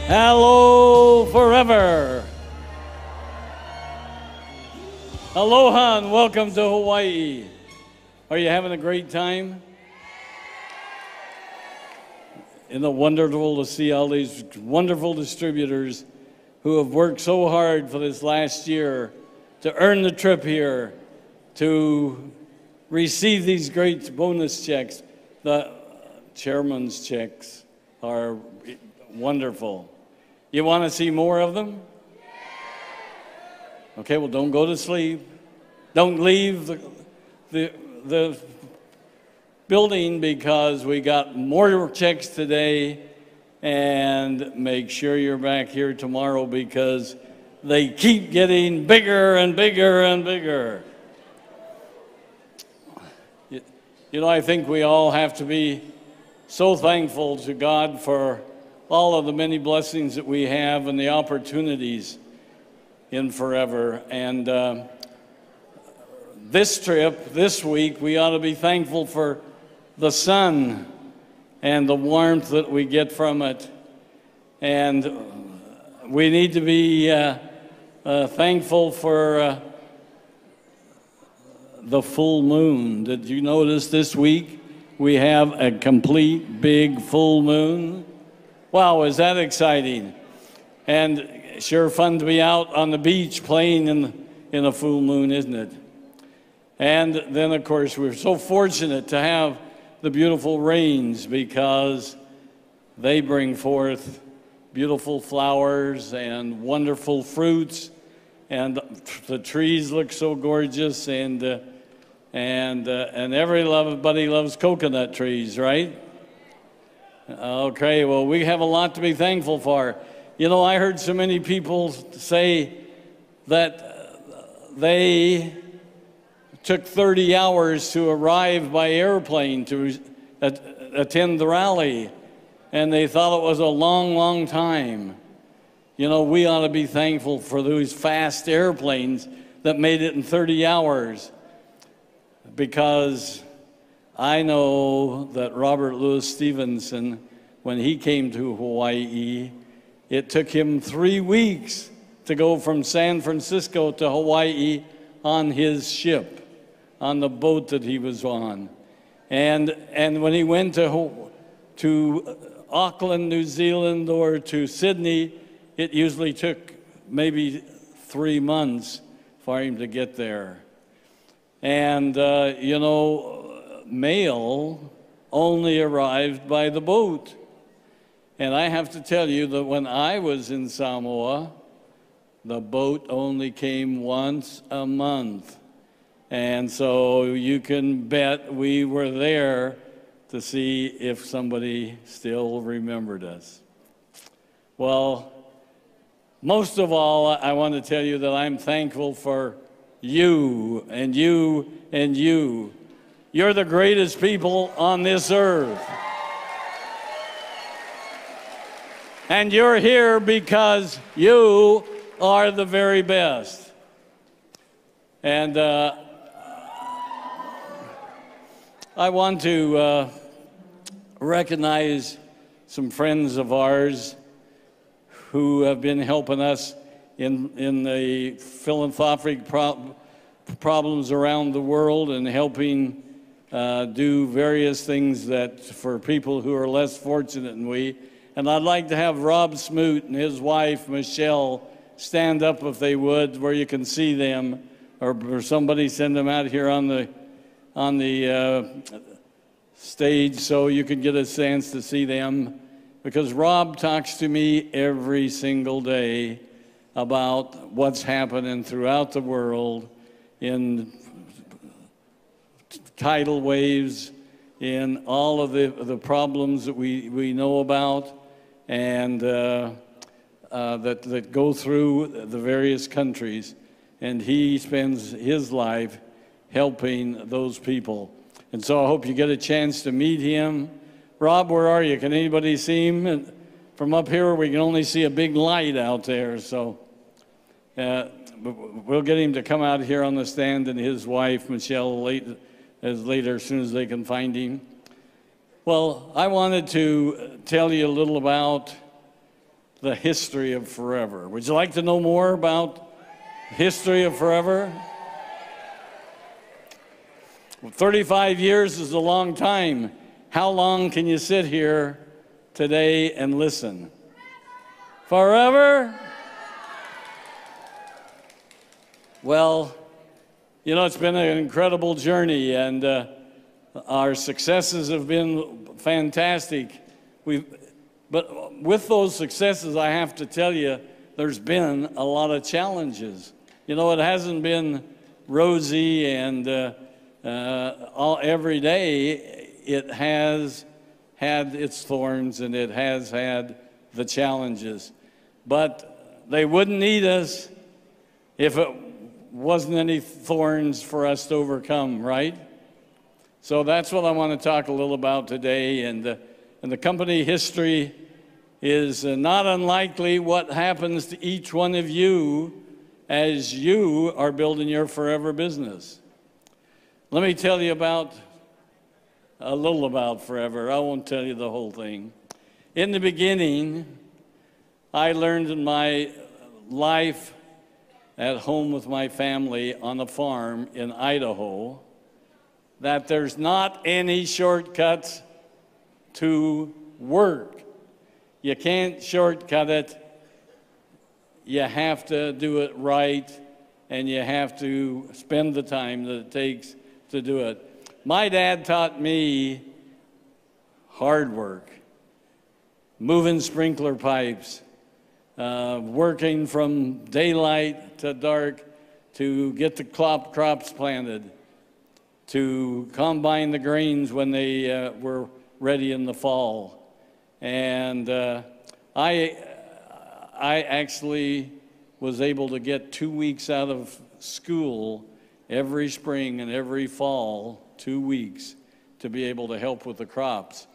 Hello forever. Aloha and welcome to Hawaii. Are you having a great time? Isn't it wonderful to see all these wonderful distributors who have worked so hard for this last year to earn the trip here, to receive these great bonus checks. The chairman's checks are wonderful. You want to see more of them? Okay, well, don't go to sleep. Don't leave the building because we got more checks today, and make sure you're back here tomorrow because they keep getting bigger and bigger and bigger. You know, I think we all have to be so thankful to God for all of the many blessings that we have and the opportunities in forever. And this trip, this week, we ought to be thankful for the sun and the warmth that we get from it. And we need to be thankful for the full moon. Did you notice this week we have a complete big full moon? Wow, is that exciting? And sure fun to be out on the beach playing in a full moon, isn't it? And then, of course, we're so fortunate to have the beautiful rains because they bring forth beautiful flowers and wonderful fruits, and the trees look so gorgeous, and everybody loves coconut trees, right? Okay, well, we have a lot to be thankful for. You know, I heard so many people say that they took 30 hours to arrive by airplane to attend the rally, and they thought it was a long, long time. You know, we ought to be thankful for those fast airplanes that made it in 30 hours, because I know that Robert Louis Stevenson, when he came to Hawaii, it took him 3 weeks to go from San Francisco to Hawaii on his ship, on the boat that he was on. And when he went to Auckland, New Zealand, or to Sydney, it usually took maybe 3 months for him to get there. And, you know, mail only arrived by the boat. And I have to tell you that when I was in Samoa, the boat only came once a month. And so you can bet we were there to see if somebody still remembered us. Well, most of all, I want to tell you that I'm thankful for you and you and you. You're the greatest people on this earth. And you're here because you are the very best. And I want to recognize some friends of ours who have been helping us in the philanthropic problems around the world and helping do various things that for people who are less fortunate than we. And I'd like to have Rob Smoot and his wife, Michelle, stand up if they would, where you can see them, or somebody send them out here on the stage so you can get a chance to see them. Because Rob talks to me every single day about what's happening throughout the world in tidal waves, in all of the problems that we know about, and that go through the various countries. And he spends his life helping those people. And so I hope you get a chance to meet him. Rob, where are you? Can anybody see him? And from up here, we can only see a big light out there. So we'll get him to come out here on the stand, and his wife, Michelle, later as soon as they can find him. Well, I wanted to tell you a little about the history of forever. Would you like to know more about history of forever? 35 years is a long time. How long can you sit here today and listen? Forever? Well, you know, it's been an incredible journey, and our successes have been fantastic. But with those successes, I have to tell you, there's been a lot of challenges. You know, it hasn't been rosy and every day. It has had its thorns, and it has had the challenges. But they wouldn't need us if it wasn't any thorns for us to overcome, right? So that's what I want to talk a little about today. And the company history is not unlikely what happens to each one of you as you are building your forever business. Let me tell you a little about forever. I won't tell you the whole thing. In the beginning, I learned in my life at home with my family on a farm in Idaho that there's not any shortcuts to work. You can't shortcut it. You have to do it right, and you have to spend the time that it takes to do it. My dad taught me hard work, moving sprinkler pipes, working from daylight to dark to get the crops planted, to combine the grains when they were ready in the fall. And I actually was able to get 2 weeks out of school every spring and every fall, 2 weeks, to be able to help with the crops,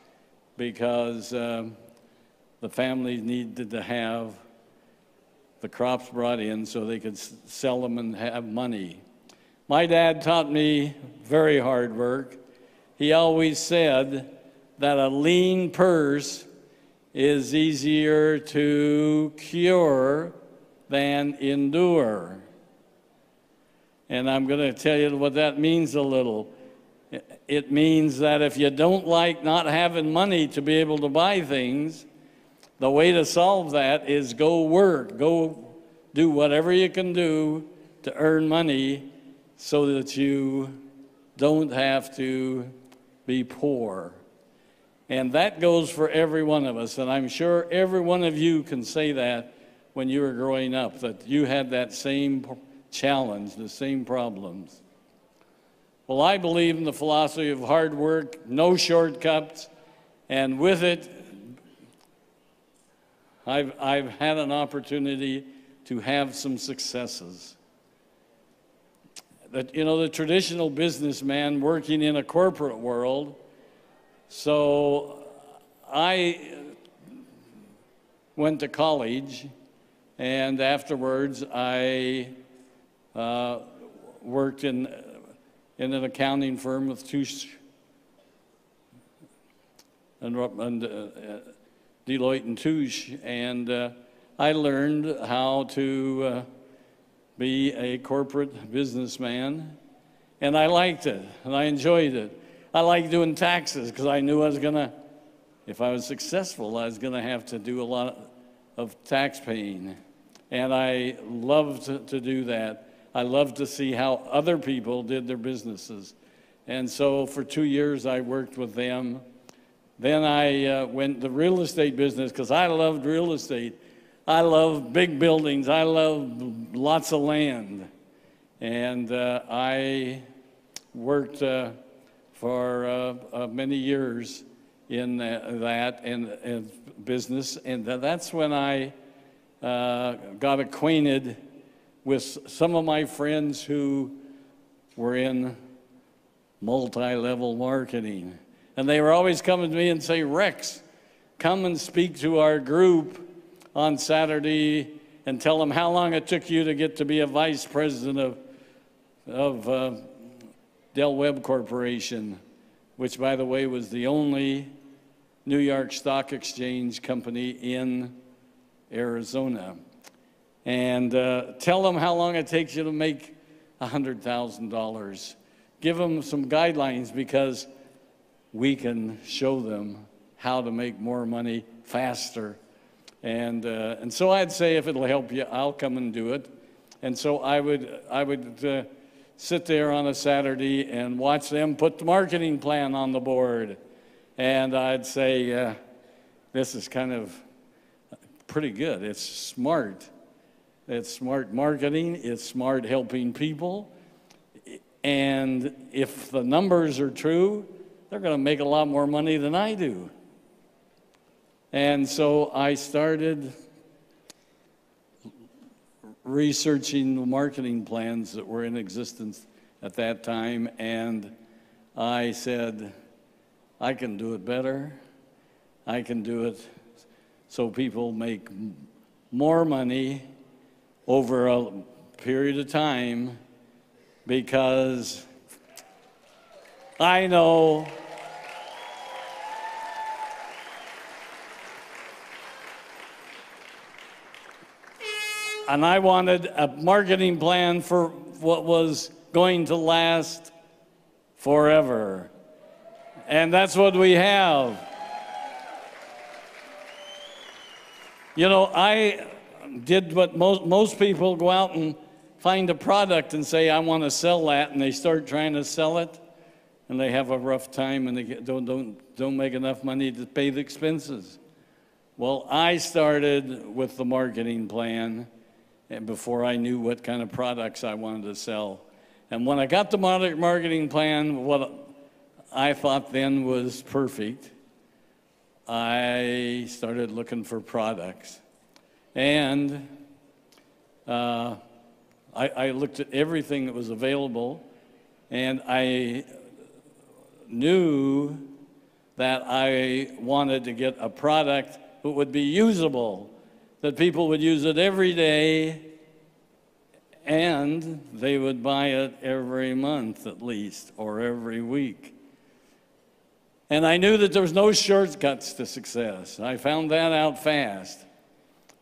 because the family needed to have the crops brought in so they could sell them and have money. My dad taught me very hard work. He always said that a lean purse is easier to cure than endure. And I'm going to tell you what that means a little. It means that if you don't like not having money to be able to buy things, the way to solve that is go work, go do whatever you can do to earn money so that you don't have to be poor. And that goes for every one of us. And I'm sure every one of you can say that when you were growing up, that you had that same challenge, the same problems. Well, I believe in the philosophy of hard work, no shortcuts, and with it, I've had an opportunity to have some successes. That, you know, the traditional businessman working in a corporate world. So I went to college, and afterwards I worked in an accounting firm with Deloitte and Touche, and I learned how to be a corporate businessman, and I liked it, and I enjoyed it. I liked doing taxes because I knew I was gonna, if I was successful, I was gonna have to do a lot of tax paying, and I loved to do that. I loved to see how other people did their businesses, and so for 2 years I worked with them. Then I went the real estate business because I loved real estate. I love big buildings. I love lots of land. And I worked for many years in that and business. And that's when I got acquainted with some of my friends who were in multi-level marketing. And they were always coming to me and say, Rex, come and speak to our group on Saturday and tell them how long it took you to get to be a vice president of Del Webb Corporation, which, by the way, was the only New York Stock Exchange company in Arizona. And tell them how long it takes you to make $100,000. Give them some guidelines, because we can show them how to make more money faster. And so I'd say, if it'll help you, I'll come and do it. And so I would sit there on a Saturday and watch them put the marketing plan on the board. And I'd say, this is kind of pretty good. It's smart. It's smart marketing. It's smart helping people. And if the numbers are true, they're going to make a lot more money than I do. And so I started researching the marketing plans that were in existence at that time, and I said, I can do it better. I can do it so people make more money over a period of time, because I know and I wanted a marketing plan for what was going to last forever. And that's what we have. You know, I did what most people go out and find a product and say, I want to sell that, and they start trying to sell it, and they have a rough time, and they don't make enough money to pay the expenses. Well, I started with the marketing plan, and before I knew what kind of products I wanted to sell. And when I got the marketing plan, what I thought then was perfect, I started looking for products. And I looked at everything that was available, and I knew that I wanted to get a product that would be usable, that people would use it every day, and they would buy it every month at least, or every week. And I knew that there was no shortcuts to success. I found that out fast.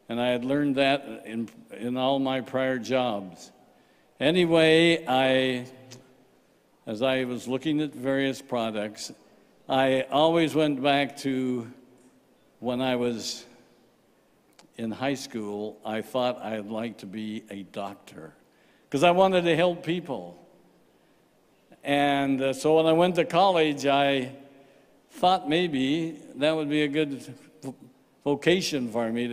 And I had learned that in all my prior jobs. Anyway, as I was looking at various products, I always went back to when I was in high school. I thought I'd like to be a doctor because I wanted to help people. And so when I went to college, I thought maybe that would be a good vocation for me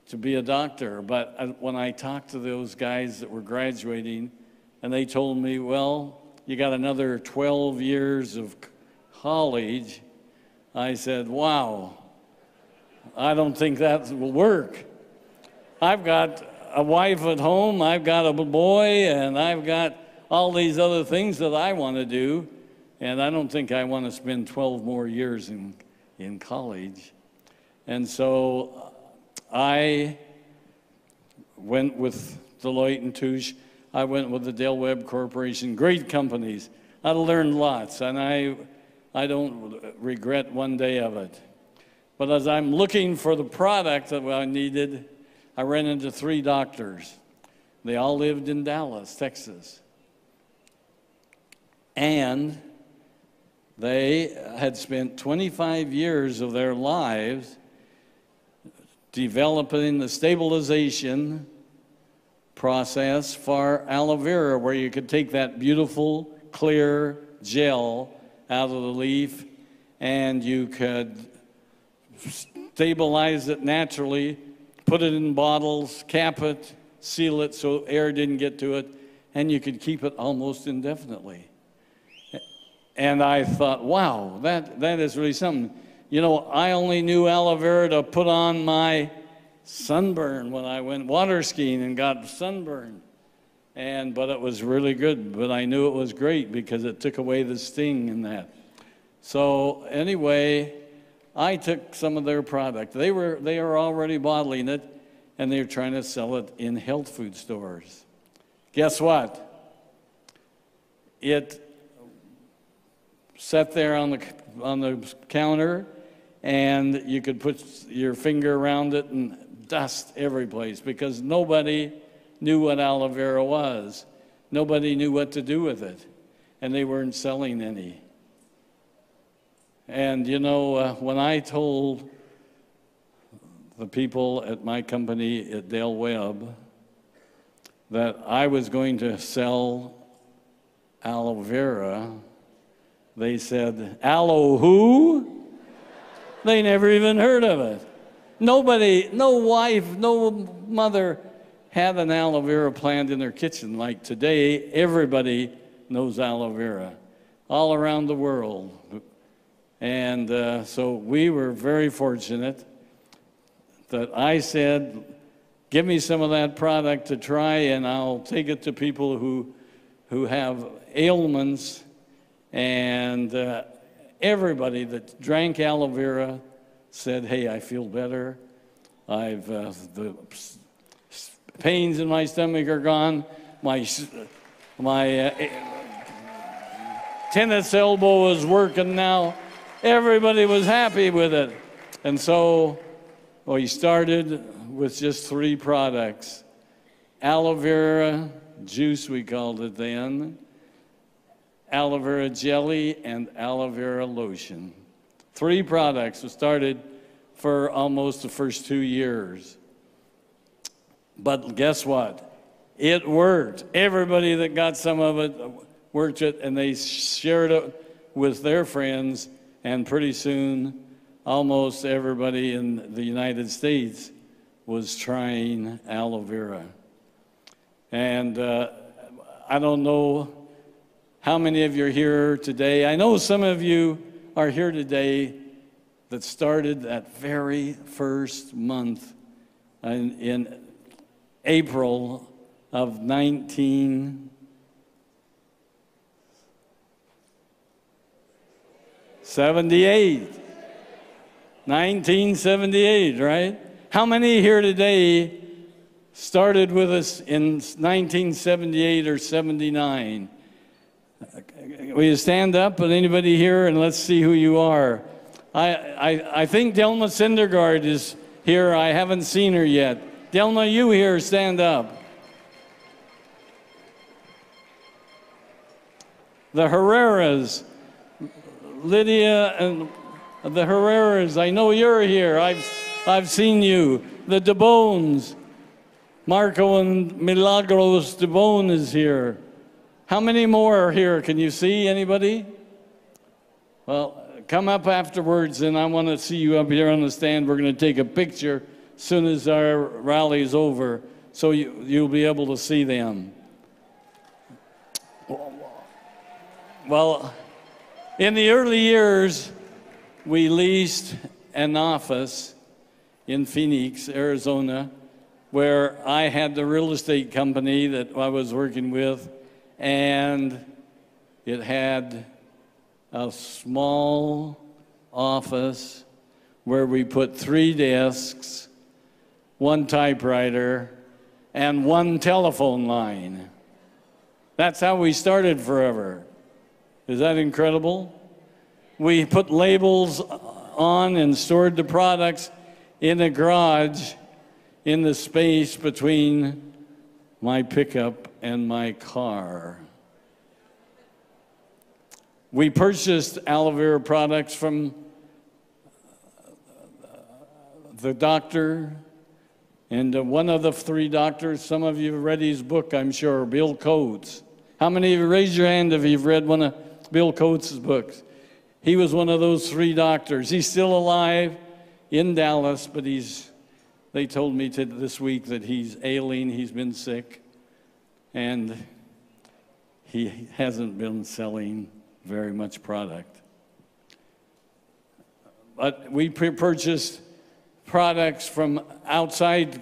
to be a doctor. But when I talked to those guys that were graduating, and they told me, well, you got another 12 years of college, I said, wow, I don't think that will work. I've got a wife at home, I've got a boy, and I've got all these other things that I want to do, and I don't think I want to spend 12 more years in college. And so I went with Deloitte & Touche. I went with the Del Webb Corporation, great companies. I learned lots, and I don't regret one day of it. But as I'm looking for the product that I needed, I ran into 3 doctors. They all lived in Dallas, Texas. And they had spent 25 years of their lives developing the stabilization process for aloe vera, where you could take that beautiful, clear gel out of the leaf and you could stabilize it naturally, put it in bottles, cap it, seal it so air didn't get to it, and you could keep it almost indefinitely. And I thought, wow, that is really something. You know, I only knew aloe vera to put on my sunburn when I went water skiing and got sunburned. But it was really good, but I knew it was great because it took away the sting in that. So anyway, I took some of their product. They were already bottling it, and they were trying to sell it in health food stores. Guess what? It sat there on the counter and you could put your finger around it and dust every place because nobody knew what aloe vera was. Nobody knew what to do with it, and they weren't selling any. And you know, when I told the people at my company at Dale Webb that I was going to sell aloe vera, they said, "Aloe who?" They never even heard of it. Nobody, no wife, no mother had an aloe vera plant in their kitchen. Like today, everybody knows aloe vera all around the world. And so we were very fortunate that I said, give me some of that product to try and I'll take it to people who have ailments. And everybody that drank aloe vera said, hey, I feel better. The pains in my stomach are gone. My tennis elbow is working now. Everybody was happy with it. And so we started with just 3 products. Aloe vera juice, we called it then, aloe vera jelly, and aloe vera lotion. 3 products. We started for almost the first 2 years. But guess what? It worked. Everybody that got some of it worked it, and they shared it with their friends, and pretty soon almost everybody in the United States was trying aloe vera. And I don't know how many of you are here today. I know some of you are here today that started that very first month in April of 1978. 1978, right? How many here today started with us in 1978 or 79? Will you stand up? And anybody here? And let's see who you are. I think Delma Syndergaard is here. I haven't seen her yet. Delma, you here, stand up. The Herreras, Lydia and the Herreras, I know you're here. I've seen you. The DeBones, Marco and Milagros DeBone is here. How many more are here? Can you see anybody? Well, come up afterwards, and I want to see you up here on the stand. We're going to take a picture as soon as our rally is over, so you'll be able to see them. Well, in the early years, we leased an office in Phoenix, Arizona, where I had the real estate company that I was working with, and it had a small office where we put 3 desks, 1 typewriter, and 1 telephone line. That's how we started forever. Is that incredible? We put labels on and stored the products in a garage in the space between my pickup and my car. We purchased aloe vera products from the doctor, and one of the 3 doctors, some of you have read his book, I'm sure, Bill Coates. How many of you, raise your hand if you've read one of Bill Coates' books? He was one of those 3 doctors. He's still alive in Dallas, but they told me this week that he's ailing, he's been sick, and he hasn't been selling very much product. But we purchased products from outside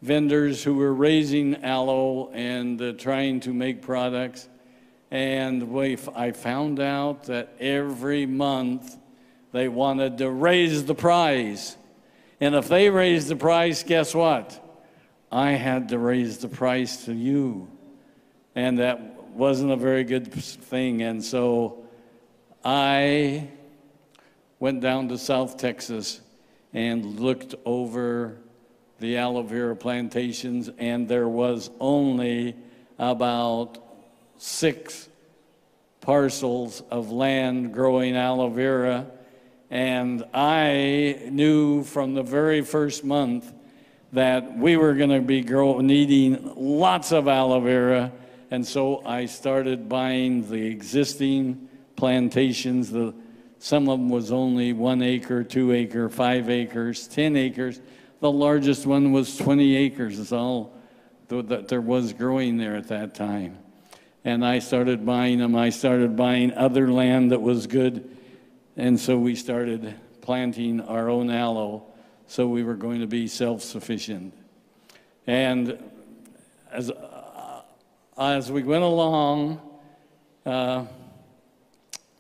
vendors who were raising aloe and trying to make products. And I found out that every month they wanted to raise the price. And if they raised the price, guess what? I had to raise the price to you. And that wasn't a very good thing. And so I went down to South Texas and looked over the aloe vera plantations, and there was only about 6 parcels of land growing aloe vera. And I knew from the very first month that we were going to be needing lots of aloe vera. And so I started buying the existing plantations. Some of them was only 1 acre, 2 acre, 5 acres, 10 acres. The largest one was 20 acres. Is all that there was growing there at that time. And I started buying them. I started buying other land that was good. And so we started planting our own aloe, so we were going to be self-sufficient. And as we went along,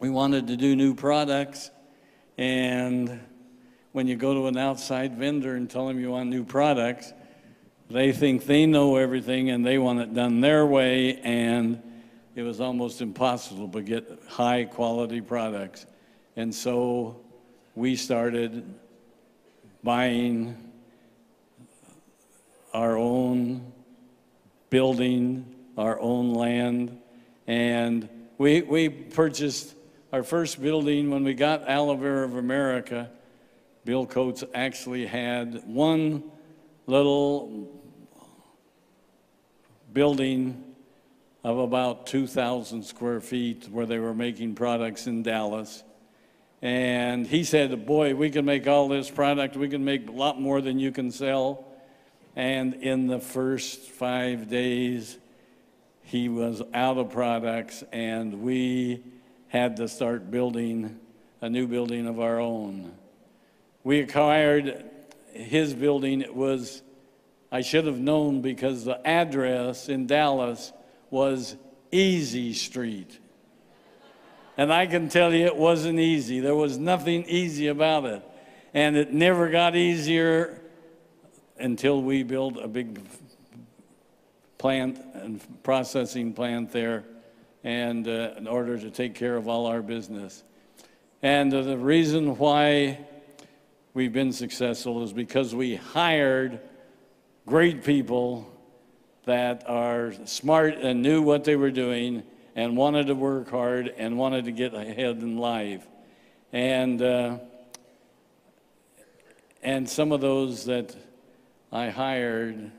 we wanted to do new products. And when you go to an outside vendor and tell them you want new products, they think they know everything and they want it done their way, and it was almost impossible to get high quality products. And so we started buying our own building, our own land, and we purchased our first building when we got Aloe Vera of America. Bill Coates actually had one little building of about 2,000 square feet where they were making products in Dallas. And he said, boy, we can make all this product, we can make a lot more than you can sell. And in the first 5 days, he was out of products, and we had to start building a new building of our own. We acquired his building. It was, I should have known, because the address in Dallas was Easy Street. And I can tell you it wasn't easy. There was nothing easy about it. And it never got easier until we built a big plant and processing plant there, and in order to take care of all our business. And the reason why we've been successful is because we hired great people that are smart and knew what they were doing and wanted to work hard and wanted to get ahead in life. And some of those that I hired,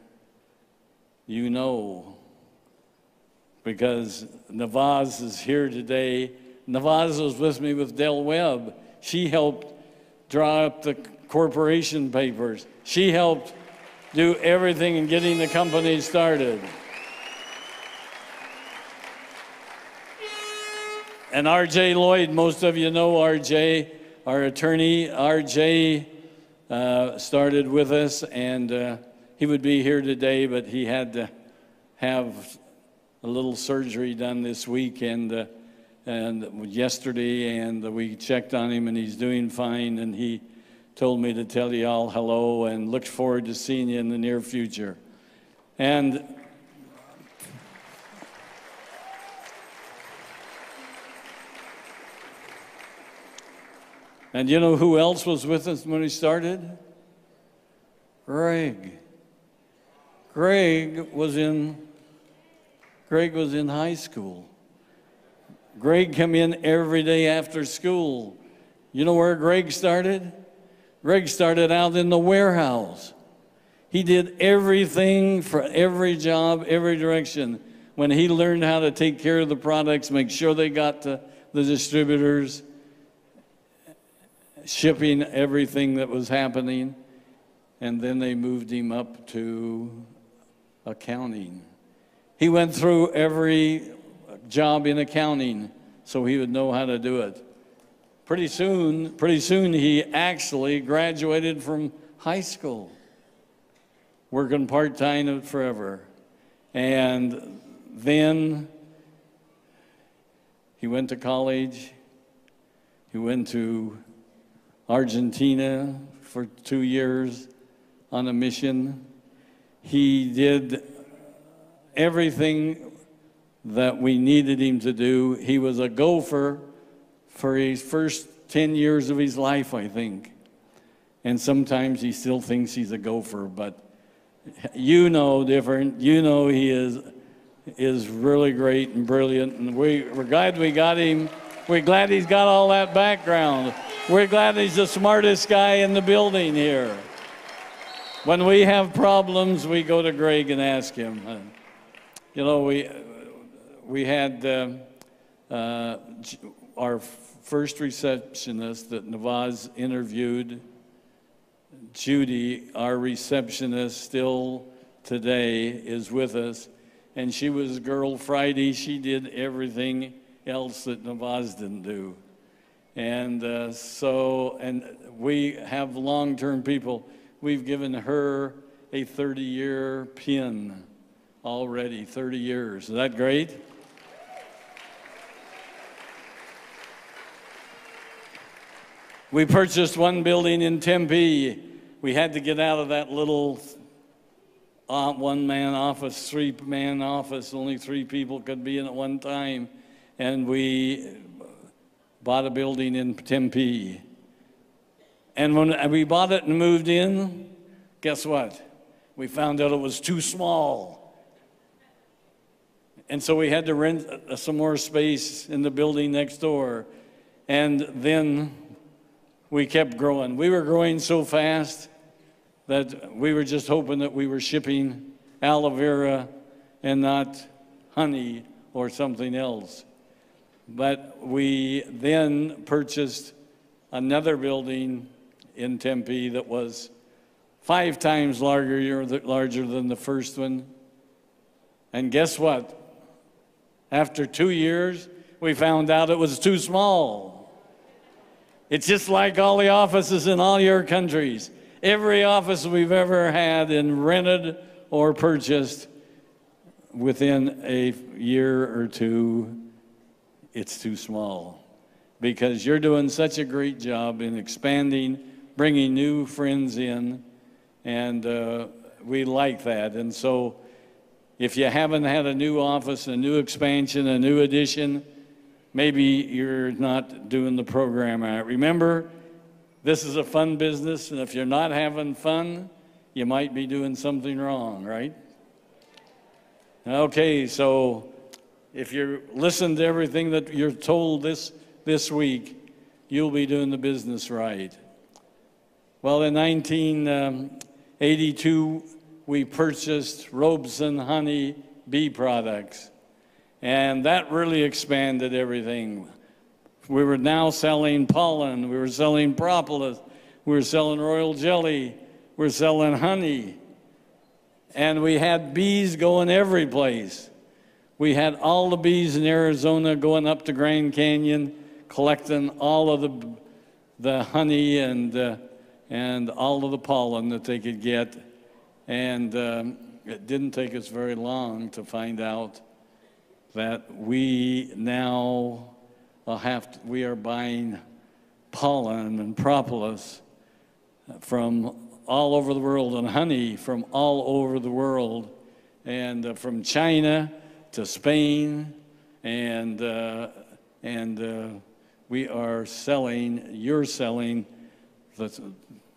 you know, because Navaz is here today. Navaz was with me with Del Webb. She helped draw up the corporation papers. She helped do everything in getting the company started. And R.J. Lloyd, most of you know R.J., our attorney. R.J. started with us, and he would be here today, but he had to have a little surgery done this week and yesterday, and we checked on him, and he's doing fine, and he told me to tell you all hello and look forward to seeing you in the near future. And you know who else was with us when we started? Greg. Greg was in high school. Greg came in every day after school. You know where Greg started? Greg started out in the warehouse. He did everything for every job, every direction. When he learned how to take care of the products, make sure they got to the distributors, shipping everything that was happening, and then they moved him up to accounting. He went through every job in accounting so he would know how to do it. Pretty soon he actually graduated from high school, working part-time forever. And then he went to college. He went to Argentina for 2 years on a mission. He did everything that we needed him to do. He was a gopher for his first 10 years of his life, I think. And sometimes he still thinks he's a gopher, but you know different. You know he is really great and brilliant, and we're glad we got him. We're glad he's got all that background. We're glad he's the smartest guy in the building here. When we have problems, we go to Greg and ask him. You know, we had our first receptionist that Navaz interviewed, Judy, our receptionist still today is with us, and she was Girl Friday. She did everything else that Navaz didn't do. And and we have long-term people. We've given her a 30-year pin already, 30 years. Is that great? We purchased one building in Tempe. We had to get out of that little one-man office, three-man office. Only 3 people could be in at one time. And we bought a building in Tempe. And when we bought it and moved in, guess what? We found out it was too small. And so we had to rent some more space in the building next door. And then we kept growing. We were growing so fast that we were just hoping that we were shipping aloe vera and not honey or something else. But we then purchased another building in Tempe that was 5 times larger than the first one. And guess what? After 2 years, we found out it was too small. It's just like all the offices in all your countries. Every office we've ever had and rented or purchased, within a year or two, it's too small. Because you're doing such a great job in expanding, bringing new friends in, and we like that. And so if you haven't had a new office, a new expansion, a new addition, maybe you're not doing the program right. Remember, this is a fun business, and if you're not having fun, you might be doing something wrong, right? Okay, so if you listen to everything that you're told this week, you'll be doing the business right. Well, in 1982, we purchased Robeson Honey Bee Products, and that really expanded everything. We were now selling pollen, we were selling propolis, we were selling royal jelly, we were selling honey, and we had bees going every place. We had all the bees in Arizona going up to Grand Canyon, collecting all of the honey and all of the pollen that they could get. And it didn't take us very long to find out that we now we are buying pollen and propolis from all over the world, and honey from all over the world, and from China to Spain, and you're selling the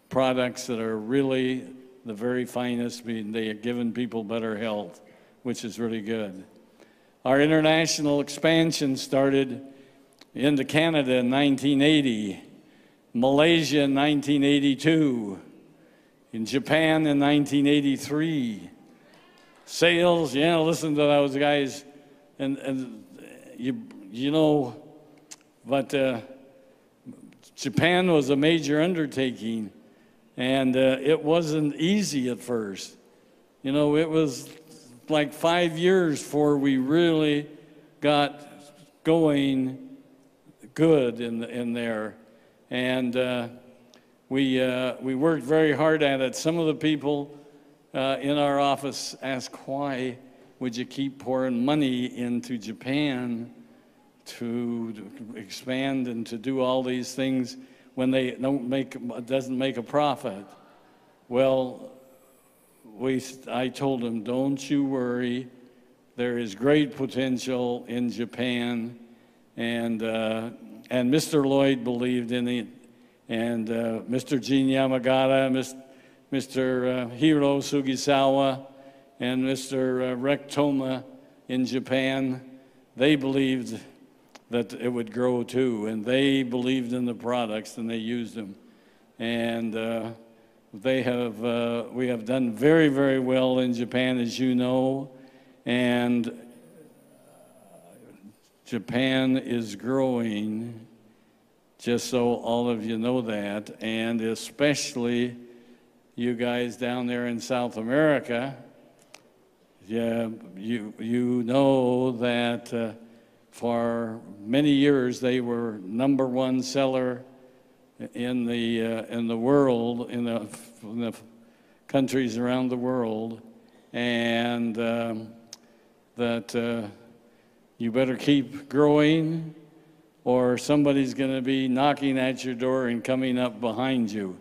products that are really the very finest. They are giving people better health, which is really good. Our international expansion started into Canada in 1980, Malaysia in 1982, in Japan in 1983. Sales, yeah, listen to those guys, and you know, but Japan was a major undertaking, and it wasn't easy at first. You know, it was like 5 years before we really got going good in there, and we worked very hard at it. Some of the people in our office ask, why would you keep pouring money into Japan to expand and to do all these things when they doesn't make a profit? Well, I told them, don't you worry. There is great potential in Japan, and Mr. Lloyd believed in it, and Mr. Jin Yamagata, Mr. Hiro Sugisawa, and Mr. Rek Toma in Japan, they believed that it would grow too, and they believed in the products and they used them. And we have done very, very well in Japan, as you know, and Japan is growing, just so all of you know that, and especially you guys down there in South America. Yeah, you know that for many years they were #1 seller in the world, in the countries around the world, and that you better keep growing, or somebody's going to be knocking at your door and coming up behind you.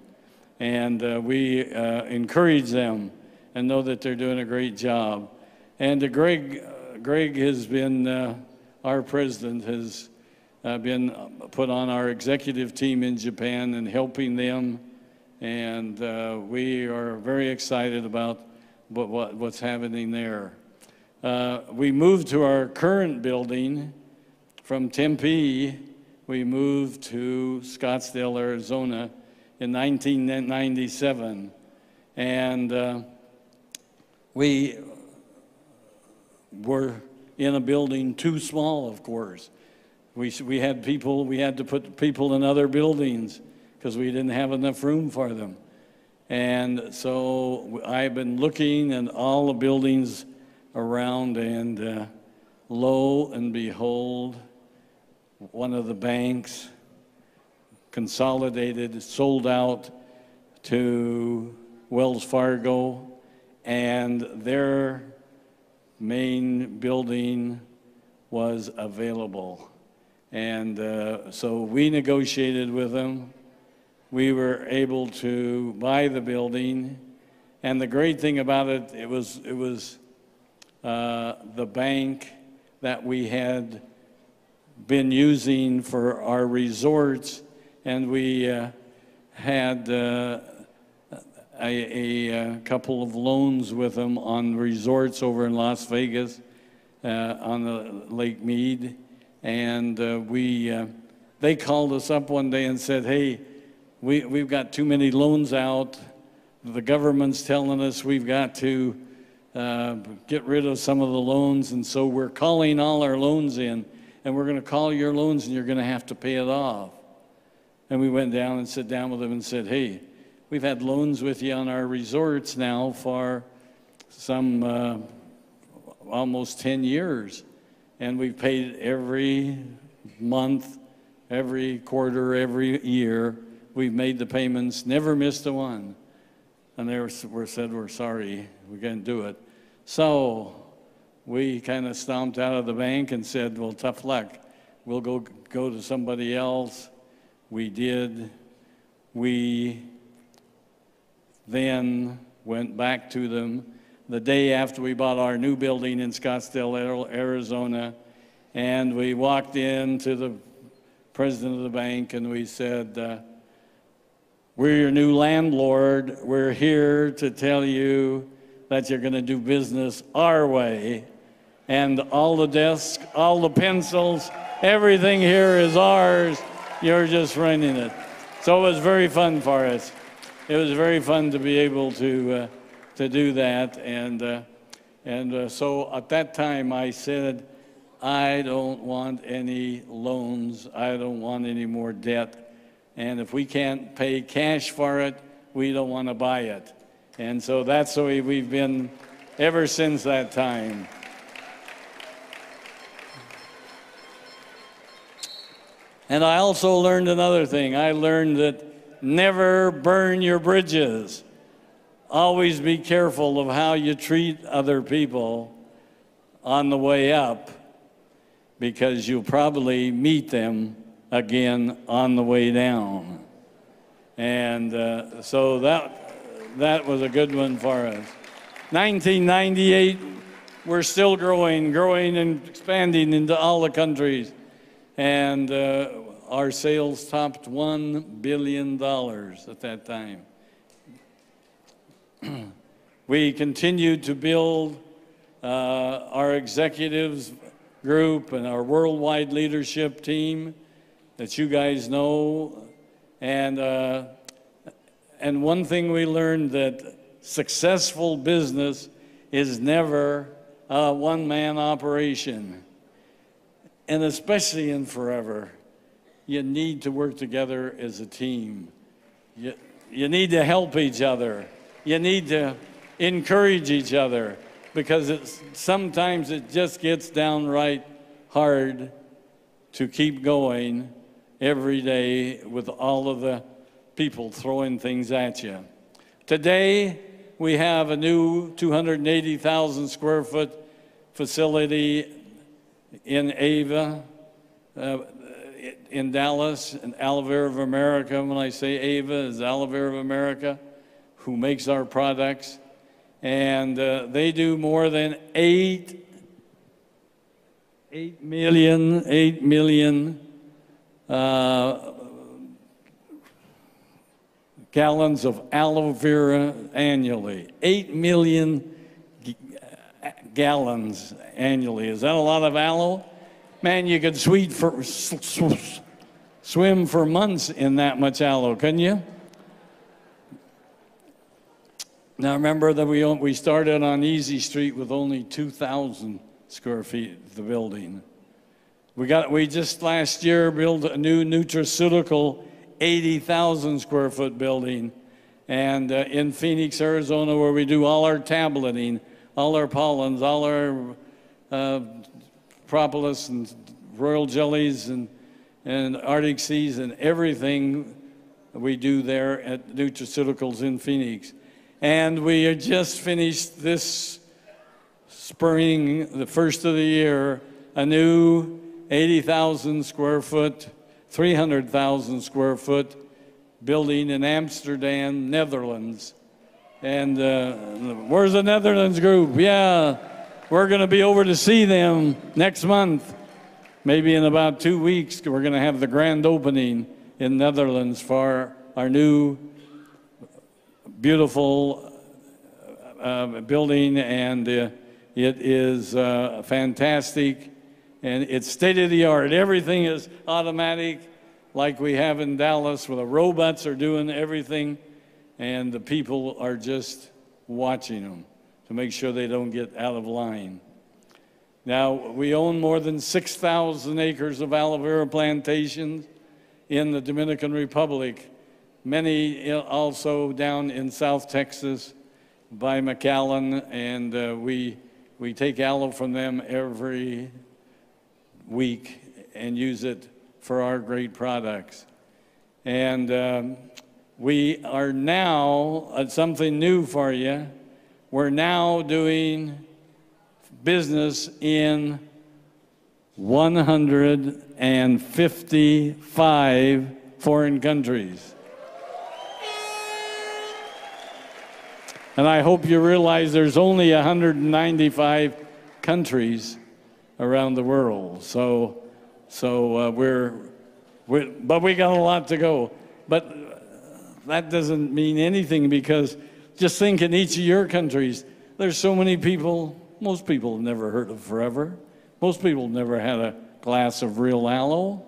And we encourage them and know that they're doing a great job. And Greg has been, our president has been put on our executive team in Japan and helping them. And we are very excited about what's happening there. We moved to our current building from Tempe. We moved to Scottsdale, Arizona in 1997. And we were in a building too small, of course. We had to put people in other buildings because we didn't have enough room for them. And so I've been looking at all the buildings around, and lo and behold, one of the banks consolidated, sold out to Wells Fargo, and their main building was available. And so we negotiated with them. We were able to buy the building, and the great thing about it, it was the bank that we had been using for our resorts, and we had a couple of loans with them on resorts over in Las Vegas on the Lake Mead, and they called us up one day and said, hey, we've got too many loans out. The government's telling us we've got to get rid of some of the loans, and so we're calling all our loans in, and we're going to call your loans, and you're going to have to pay it off. And we went down and sat down with them and said, hey, we've had loans with you on our resorts now for some almost 10 years, and we've paid every month, every quarter, every year. We've made the payments, never missed a one. And they said, we're sorry, we can't do it. So we kind of stomped out of the bank and said, well, tough luck. We'll go to somebody else. We did. We then went back to them the day after we bought our new building in Scottsdale, Arizona, and we walked into the president of the bank and we said, we're your new landlord. We're here to tell you that you're going to do business our way. And all the desks, all the pencils, everything here is ours. You're just renting it. So it was very fun for us. It was very fun to be able to do that. And so at that time I said, I don't want any loans. I don't want any more debt. And if we can't pay cash for it, we don't want to buy it. And so that's the way we've been ever since that time. And I also learned another thing. I learned that never burn your bridges. Always be careful of how you treat other people on the way up, because you'll probably meet them again on the way down. And so that was a good one for us. 1998, we're still growing and expanding into all the countries. and our sales topped $1 billion at that time. We continued to build our executives group and our worldwide leadership team that you guys know. And one thing we learned, that successful business is never a one-man operation. And especially in forever, you need to work together as a team. You need to help each other. You need to encourage each other, because sometimes it just gets downright hard to keep going every day with all of the people throwing things at you. Today, we have a new 280,000 square foot facility in Ava, in Dallas, and Monaloevera of America. When I say Ava, is Monaloevera of America, who makes our products. And they do more than 8 million gallons of aloe vera annually. 8 million gallons annually. Is that a lot of aloe? Man, you could swim for months in that much aloe, couldn't you? Now remember that we started on Easy Street with only 2,000 square feet of the building. We just last year built a new nutraceutical 80,000 square foot building, and in Phoenix, Arizona, where we do all our tableting, all our pollens, all our propolis and royal jellies and Arctic seas and everything we do there at Nutraceuticals in Phoenix. And we just finished this spring, the first of the year, a new 80,000 square foot, 300,000 square foot building in Amsterdam, Netherlands. And where's the Netherlands group? Yeah, we're going to be over to see them next month. Maybe in about 2 weeks, we're going to have the grand opening in Netherlands for our new beautiful building, and it is fantastic, and it's state-of-the-art. Everything is automatic, like we have in Dallas, where the robots are doing everything, and the people are just watching them to make sure they don't get out of line. Now, we own more than 6,000 acres of aloe vera plantations in the Dominican Republic, many also down in South Texas by McAllen, and we take aloe from them every week and use it for our great products. And we are now, something new for you, we're now doing business in 155 foreign countries. And I hope you realize there's only 195 countries around the world. So but we got a lot to go. But that doesn't mean anything, because just think, in each of your countries, there's so many people. Most people have never heard of Forever. Most people have never had a glass of real aloe.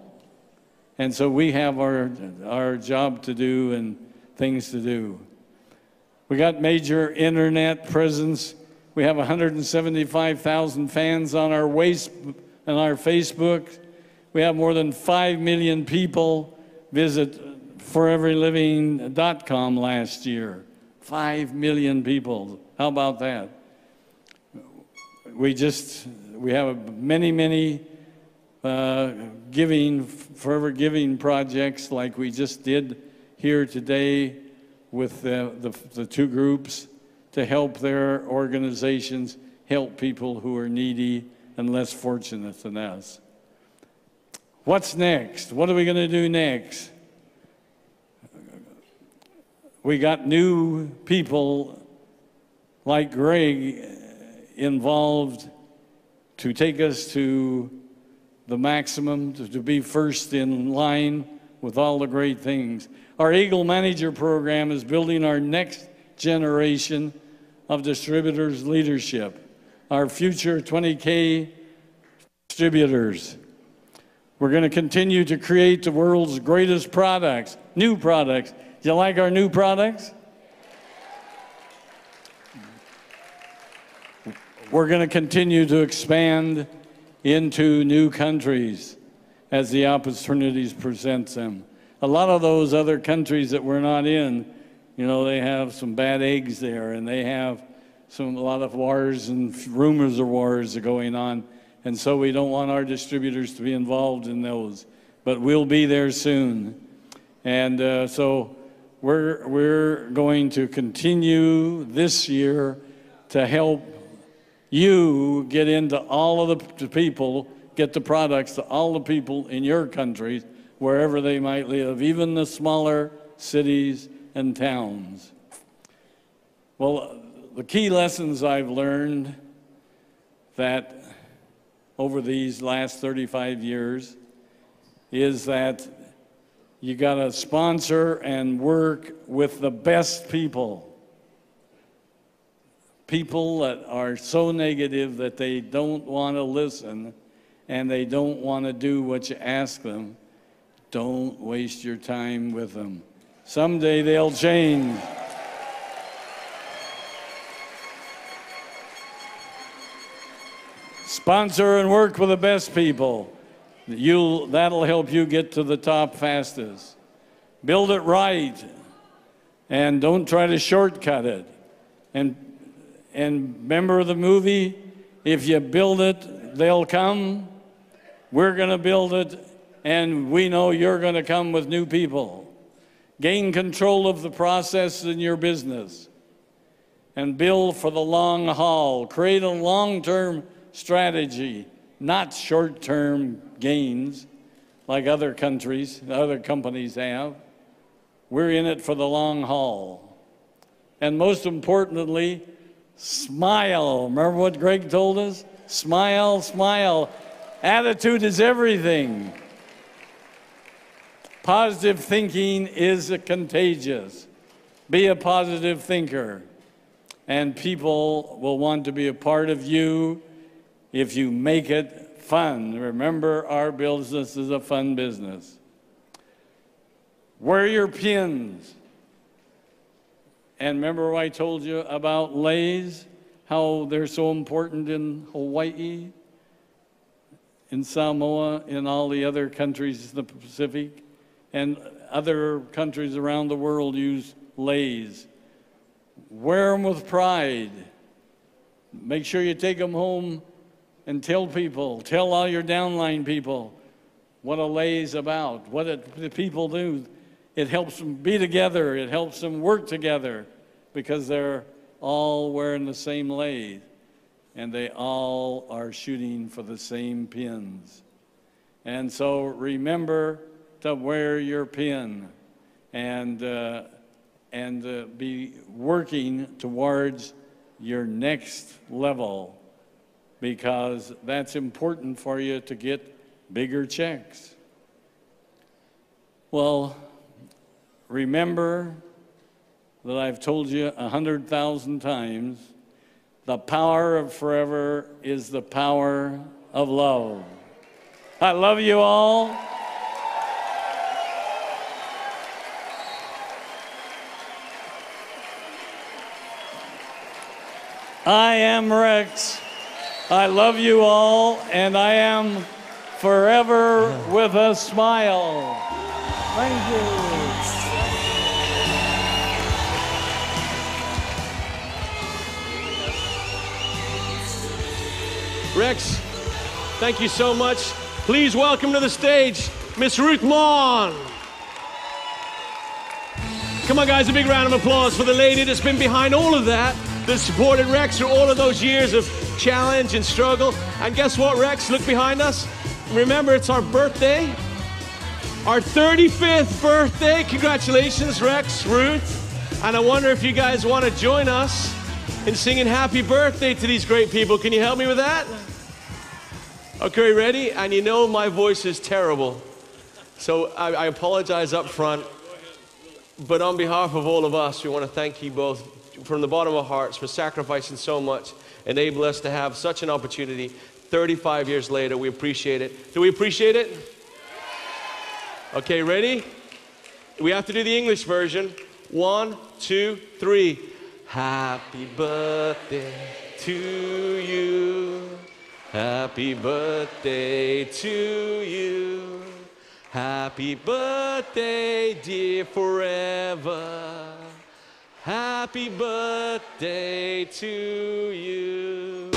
And so we have our job to do and things to do. We got major internet presence. We have 175,000 fans on our Facebook. We have more than 5 million people visit foreverliving.com last year. 5 million people. How about that? We have many forever giving projects, like we just did here today with the two groups, to help their organizations help people who are needy and less fortunate than us. What's next? What are we going to do next? We got new people like Greg involved to take us to the maximum, to be first in line with all the great things. Our Eagle Manager program is building our next generation of distributors' leadership, our future 20K distributors. We're going to continue to create the world's greatest products, new products. You like our new products? We're going to continue to expand into new countries as the opportunities present them. A lot of those other countries that we're not in, you know, they have some bad eggs there, and they have a lot of wars and rumors of wars are going on. And so we don't want our distributors to be involved in those. But we'll be there soon. And so we're going to continue this year to help you get into all of the people, get the products to all the people in your countries, wherever they might live, even the smaller cities and towns. Well, the key lessons I've learned that over these last 35 years is that you got to sponsor and work with the best people. People that are so negative that they don't want to listen and they don't want to do what you ask them. Don't waste your time with them. Someday they'll change. Sponsor and work with the best people. That'll help you get to the top fastest. Build it right, and don't try to shortcut it. And remember the movie, if you build it, they'll come. We're going to build it, and we know you're going to come with new people. Gain control of the process in your business and build for the long haul. Create a long-term strategy, not short-term gains like other countries, other companies have. We're in it for the long haul. And most importantly, smile. Remember what Greg told us? Smile, smile. Attitude is everything. Positive thinking is contagious. Be a positive thinker, and people will want to be a part of you if you make it fun. Remember, our business is a fun business. Wear your pins. And remember I told you about Lays, how they're so important in Hawaii, in Samoa, in all the other countries in the Pacific, and other countries around the world use Lays. Wear them with pride. Make sure you take them home and tell people, tell all your downline people what a Lay's about, what the people do. It helps them be together. It helps them work together because they're all wearing the same Lay, and they all are shooting for the same pins. And so remember to wear your pin and be working towards your next level, because that's important for you to get bigger checks. Well, remember that I've told you 100,000 times, the power of forever is the power of love. I love you all. I am Rex. I love you all, and I am forever with a smile. Thank you. Rex, thank you so much. Please welcome to the stage, Miss Ruth Maughan. Come on, guys, a big round of applause for the lady that's been behind all of that supported Rex through all of those years of challenge and struggle. And guess what, Rex? Look behind us. Remember, it's our birthday, our 35th birthday. Congratulations, Rex, Ruth. And I wonder if you guys want to join us in singing happy birthday to these great people. Can you help me with that? Okay, ready? And you know my voice is terrible, so I apologize up front. But on behalf of all of us, we want to thank you both from the bottom of our hearts for sacrificing so much, enable us to have such an opportunity. 35 years later, we appreciate it. Do we appreciate it? Okay, ready? We have to do the English version. 1, 2, 3. Happy birthday to you. Happy birthday to you. Happy birthday, dear forever. Happy birthday to you.